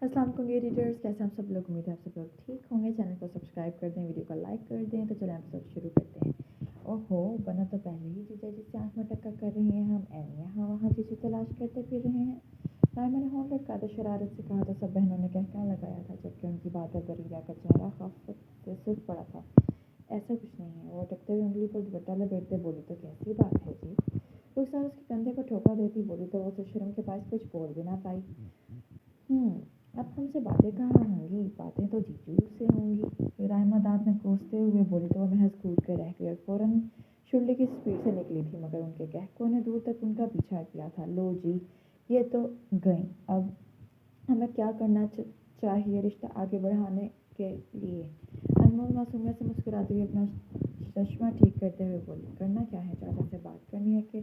السلام علیکم ریڈرز، کیسے ہم سب لوگ؟ امید ہے آپ سب لوگ ٹھیک ہوں گے. چینل کو سبسکرائب کر دیں، ویڈیو کو لائک کر دیں. تو چلیں ایپیسوڈ شروع کرتے ہیں. اوہو، بنا تو پہلے ہی جیجا جس سے آنکھ میں ٹکا کر رہے ہیں. ہم یہاں وہاں چیزیں تلاش کرتے پھر رہے ہیں. رائما نے ہونٹ لٹکا تو شرارت سے کہا. تو سب بہنوں نے کہکہا لگایا تھا، جبکہ ان کی بات پر بریرہ کا چہرہ خفت سے سرخ پڑا تھا. ایسا کچھ نہیں ہے. وہ اٹکتے ہوئے انگلی پر دوپٹہ لپیٹتے بولی. تو کیسی بات ہے جی؟ رخسار اس کے کندھے پر ٹھوکا دیتی بولی. تو وہ اسے شرم کے باعث کچھ بول بھی نہ پائی. اب ہم سے باتیں کہاں ہوں گی؟ باتیں تو جیجو سے ہوں گی. رائما دانت میں کوستے ہوئے بولی. تو وہ محض کود کے رہ گئی اور فوراً شرلی کی اسپیڈ سے نکلی تھی، مگر ان کے کہکوں نے دور تک ان کا پیچھا کیا تھا. لو جی، یہ تو گئیں. اب ہمیں کیا کرنا چاہیے رشتہ آگے بڑھانے کے لیے؟ انمول معصومیت سے مسکراتے ہوئے اپنا چشمہ ٹھیک کرتے ہوئے بولی. کرنا کیا ہے؟ چاچا سے بات کرنی ہے کہ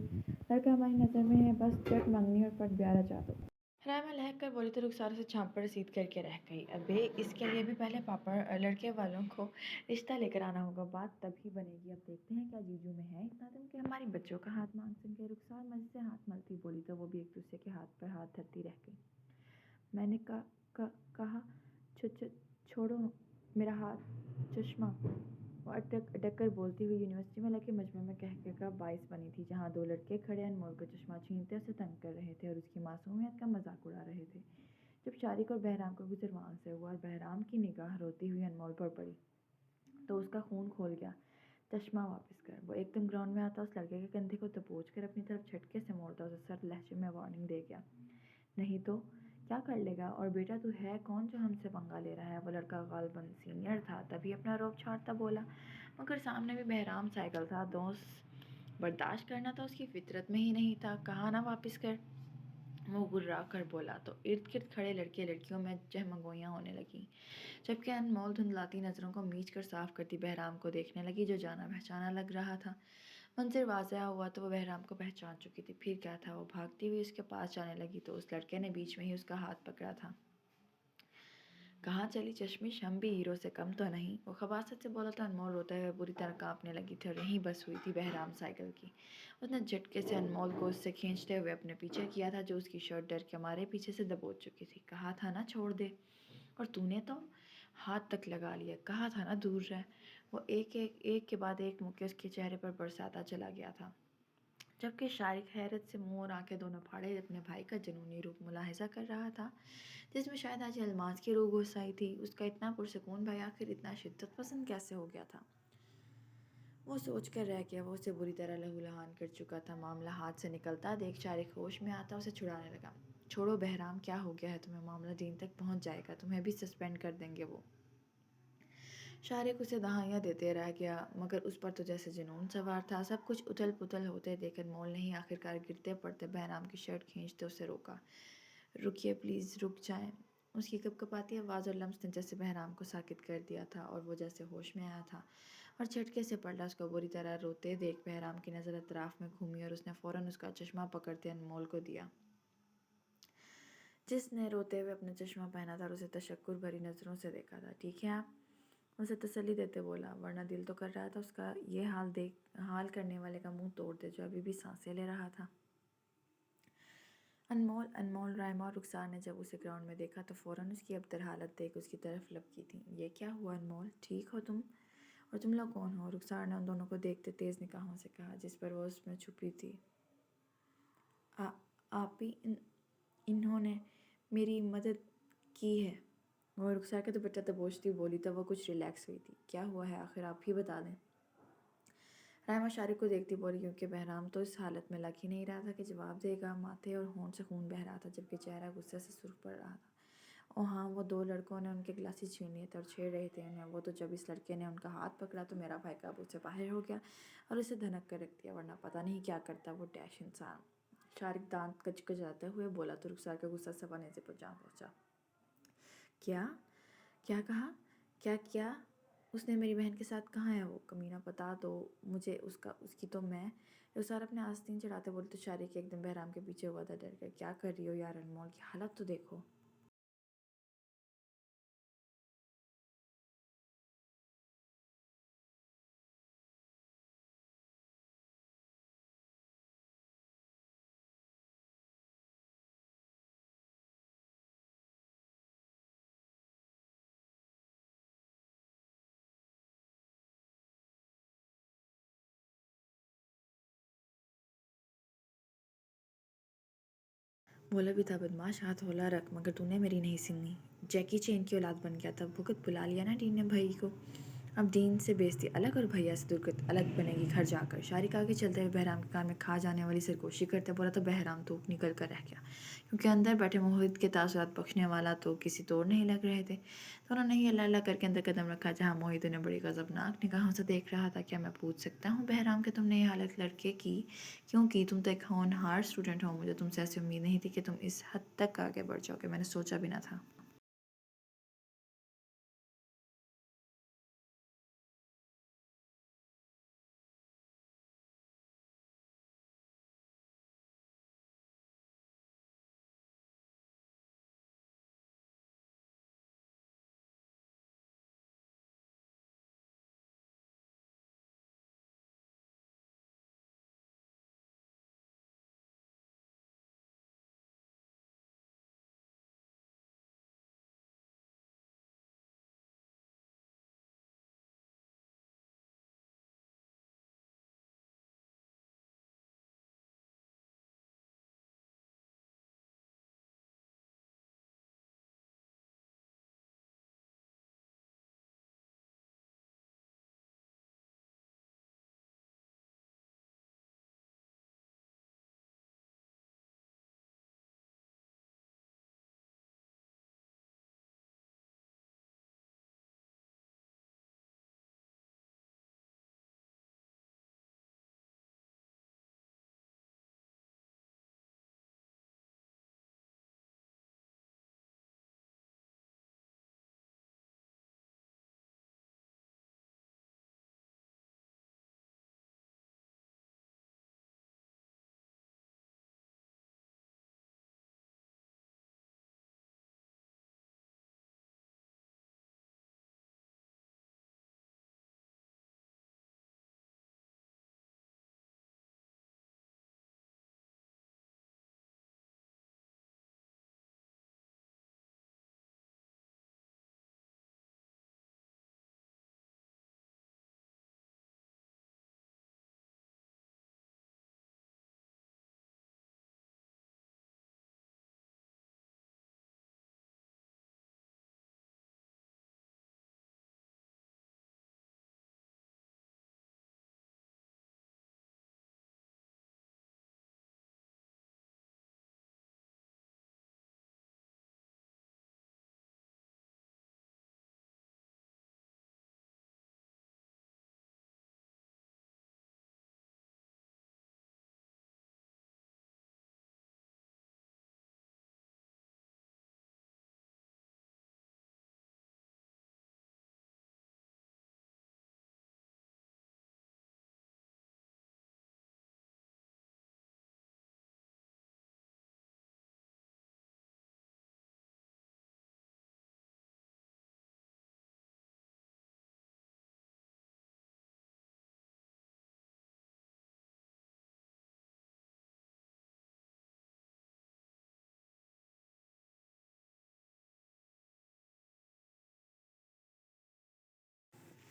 لڑکا ہماری نظر میں ہے، بس چٹ منگنی اور پٹ بیارا چاہتا. رائما لہک کر بولی. تو رخسار سے چھانپ پر رسید کر کے رہ گئی. ابے، اس کے لیے بھی پہلے پاپا لڑکے والوں کو رشتہ لے کر آنا ہوگا. بات تبھی بنے گی. اب دیکھتے ہیں کیا جیجو میں ہے اتنا دم کہ ہماری بچوں کا ہاتھ مانگ سکے. رخسار مزے سے ہاتھ ملتی بولی. تو وہ بھی ایک دوسرے کے ہاتھ پر ہاتھ دھرتی رہ گئی. میں نے کہا چھوڑو میرا ہاتھ. چشمہ. وہ اٹک کر بولتی ہوئی یونیورسٹی میں لگے مجمع میں کہکہے کا باعث بنی تھی، جہاں دو لڑکے کھڑے انمول کو چشمہ چھینتے اسے تنگ کر رہے تھے اور اس کی معصومیت کا مذاق اڑا رہے تھے. جب شارق اور بہرام کا گزر وہاں سے ہوا اور بہرام کی نگاہ روتی ہوئی انمول پر پڑی تو اس کا خون کھول گیا. چشمہ واپس کر. وہ ایک دم گراؤنڈ میں آتا، اس لڑکے کے کندھے کو دبوچ کر اپنی طرف جھٹکے سے موڑتا، اسے سرد لہجے میں وارننگ دے گیا. نہیں تو کیا کر لے گا؟ اور بیٹا تو ہے کون جو ہم سے پنگا لے رہا ہے؟ وہ لڑکا غالباً سینئر تھا، تبھی اپنا روب چھاڑتا بولا. مگر سامنے بھی بہرام سائیکل تھا. دوست برداشت کرنا تو اس کی فطرت میں ہی نہیں تھا. کہا نا واپس کر. وہ گررا کر بولا. تو ارد گرد کھڑے لڑکے لڑکیوں میں چہمگوئیاں ہونے لگیں، جبکہ انمول دھندلاتی نظروں کو میچ کر صاف کرتی بہرام کو دیکھنے لگی، جو جانا پہچانا لگ رہا تھا. منظر واضح ہوا تو وہ بہرام کو پہچان چکی تھی. پھر کیا تھا؟ وہ بھاگتی ہوئی اس کے پاس جانے لگی تو اس لڑکے نے بیچ میں ہی اس کا ہاتھ پکڑا تھا. کہاں چلی چشمش؟ ہم بھی ہیرو سے کم تو نہیں؟ وہ خباثت سے بولا. تو انمول روتے ہوئے بری طرح کانپنے لگی تھی اور یہیں بس ہوئی تھی بہرام سائیکل کی. اس نے جھٹکے سے انمول کو اس سے کھینچتے ہوئے اپنے پیچھے کیا تھا، جو اس کی شرٹ ڈر کے مارے پیچھے سے دبوچ چکی تھی. کہا تھا نا چھوڑ دے. اور تو نے تو ہاتھ تک لگا لیا. کہا تھا نا دور رہ. وہ ایک کے بعد ایک موقع اس کے چہرے پر برساتا چلا گیا تھا، جبکہ شارق حیرت سے منہ اور آنکھیں دونوں پھاڑے اپنے بھائی کا جنونی روپ ملاحظہ کر رہا تھا، جس میں شاید آج الماس کی روح گھس آئی تھی. اس کا اتنا پرسکون بھائی آخر اتنا شدت پسند کیسے ہو گیا تھا؟ وہ سوچ کر رہ گیا. وہ اسے بری طرح لہولہان کر چکا تھا. معاملہ ہاتھ سے نکلتا دیکھ شارق ہوش میں آتا اسے چھڑانے لگا. چھوڑو بہرام، کیا ہو گیا ہے تمہیں؟ معاملہ دین تک پہنچ جائے گا، تمہیں بھی سسپینڈ کر دیں گے. وہ شارق اسے دہائیاں دیتے رہ گیا، مگر اس پر تو جیسے جنون سوار تھا. سب کچھ اتھل پتھل ہوتے دیکھ انمول نے ہی آخرکار گرتے پڑتے بہرام کی شرٹ کھینچتے اسے روکا. رکیے پلیز، رک جائیں. اس کی کپکپاتی آواز اور لمس نے جیسے بہرام کو ساکت کر دیا تھا، اور وہ جیسے ہوش میں آیا تھا اور جھٹکے سے پلٹا. اس کو بری طرح روتے دیکھ بہرام کی نظر اطراف میں گھومی اور اس نے فوراً اس کا چشمہ پکڑتے انمول کو دیا، جس نے روتے ہوئے اپنا چشمہ پہنا تھا اور اسے تشکر بھری نظروں سے دیکھا تھا. ٹھیک ہے آپ؟ اسے تسلی دیتے بولا. ورنہ دل تو کر رہا تھا اس کا یہ حال کرنے والے کا منہ توڑ دے، جو ابھی بھی سانسیں لے رہا تھا. انمول، رائما اور رخسار نے جب اسے گراؤنڈ میں دیکھا تو فوراً اس کی ابتر حالت دیکھ اس کی طرف لپکی تھیں. یہ کیا ہوا انمول؟ ٹھیک ہو تم؟ اور تم لوگ کون ہو؟ رخسار نے ان دونوں کو دیکھتے تیز نگاہوں سے کہا، جس پر وہ اس میں چھپی تھی. آپی، انہوں نے میری مدد کی ہے. وہ رخسار کا دوپٹہ دبوچتی بولی. تو وہ کچھ ریلیکس ہوئی تھی. کیا ہوا ہے آخر؟ آپ ہی بتا دیں. رائما شارق کو دیکھتی بولی، کیونکہ بہرام تو اس حالت میں لگ ہی نہیں رہا تھا کہ جواب دے گا. ماتھے اور ہونٹ سے خون بہہ رہا تھا، جبکہ چہرہ غصے سے سرخ پڑ رہا تھا. او ہاں، وہ دو لڑکوں نے ان کے گلاسز چھین لیے تھے اور چھیڑ رہے تھے انہیں. وہ تو جب اس لڑکے نے ان کا ہاتھ پکڑا تو میرا بھائی قابو سے باہر ہو گیا اور اسے دھنک کر رکھ دیا، ورنہ پتہ نہیں کیا کرتا وہ ڈیش انسان. شارق دانت کچکچاتے ہوئے بولا. تو رخسار کا غصہ سوا نیزے پر جا پہنچا. کیا کہا؟ کیا اس نے میری بہن کے ساتھ؟ کہاں ہے وہ کمینہ؟ بتا دو مجھے اس کی. تو میں رخسار اپنے آستین چڑھاتے بولے. تو شارق ایک دم بہرام کے پیچھے ہوا تھا ڈر گیا. کیا کر رہی ہو یار؟ انمول کی حالت تو دیکھو. بولا بھی تھا بدماش ہاتھ ہولا رکھ، مگر تو نے میری نہیں سنی۔ جیکی چین کی اولاد بن گیا تھا، بھگت بلا لیا نا ڈین نے بھائی کو۔ اب دین سے بیزتی الگ اور بھیا سے درگت الگ بنے گی گھر جا کر۔ شارق آگے چلتے ہوئے بہرام کے کان میں کھا جانے والی سرگوشی کرتے بولا تو بہرام تو نکل کر رہ گیا، کیونکہ اندر بیٹھے موہت کے تاثرات بخشنے والا تو کسی طور نہیں لگ رہے تھے۔ تو انہوں نے ہی اللہ اللہ کر کے اندر قدم رکھا، جہاں موہت انہیں بڑی غضبناک نگاہوں سے دیکھ رہا تھا۔ کیا میں پوچھ سکتا ہوں بہرام کہ تم نے یہ حالت لڑکے کی کیوں کی؟ تم تو ایک ہونہار اسٹوڈنٹ ہو، مجھے تم سے ایسی امید نہیں تھی کہ تم اس حد تک آگے بڑھ جاؤ گے، میں نے سوچا بھی نہ تھا۔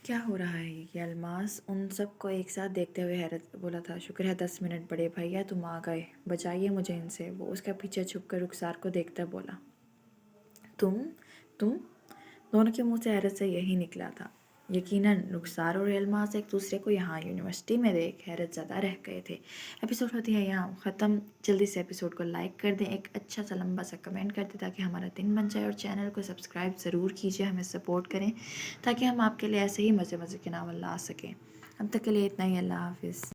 کیا ہو رہا ہے یہ؟ الماس ان سب کو ایک ساتھ دیکھتے ہوئے حیرت بولا تھا۔ شکر ہے 10 منٹ بڑے بھیا تم آ گئے، بچائیے مجھے ان سے۔ وہ اس کا پیچھے چھپ کر رخسار کو دیکھتا بولا، تم دونوں کے منہ سے حیرت سے یہی نکلا تھا۔ یقیناً رخسار اور الماس ایک دوسرے کو یہاں یونیورسٹی میں دیکھ حیرت زدہ رہ گئے تھے۔ ایپیسوڈ ہوتی ہے یہاں ختم۔ جلدی سے ایپیسوڈ کو لائک کر دیں، ایک اچھا سا لمبا سا کمنٹ کر دیں تاکہ ہمارا دن بن جائے، اور چینل کو سبسکرائب ضرور کیجیے، ہمیں سپورٹ کریں تاکہ ہم آپ کے لیے ایسے ہی مزے مزے کے ناول لا سکیں۔ اب تک کے لیے اتنا ہی، اللہ حافظ۔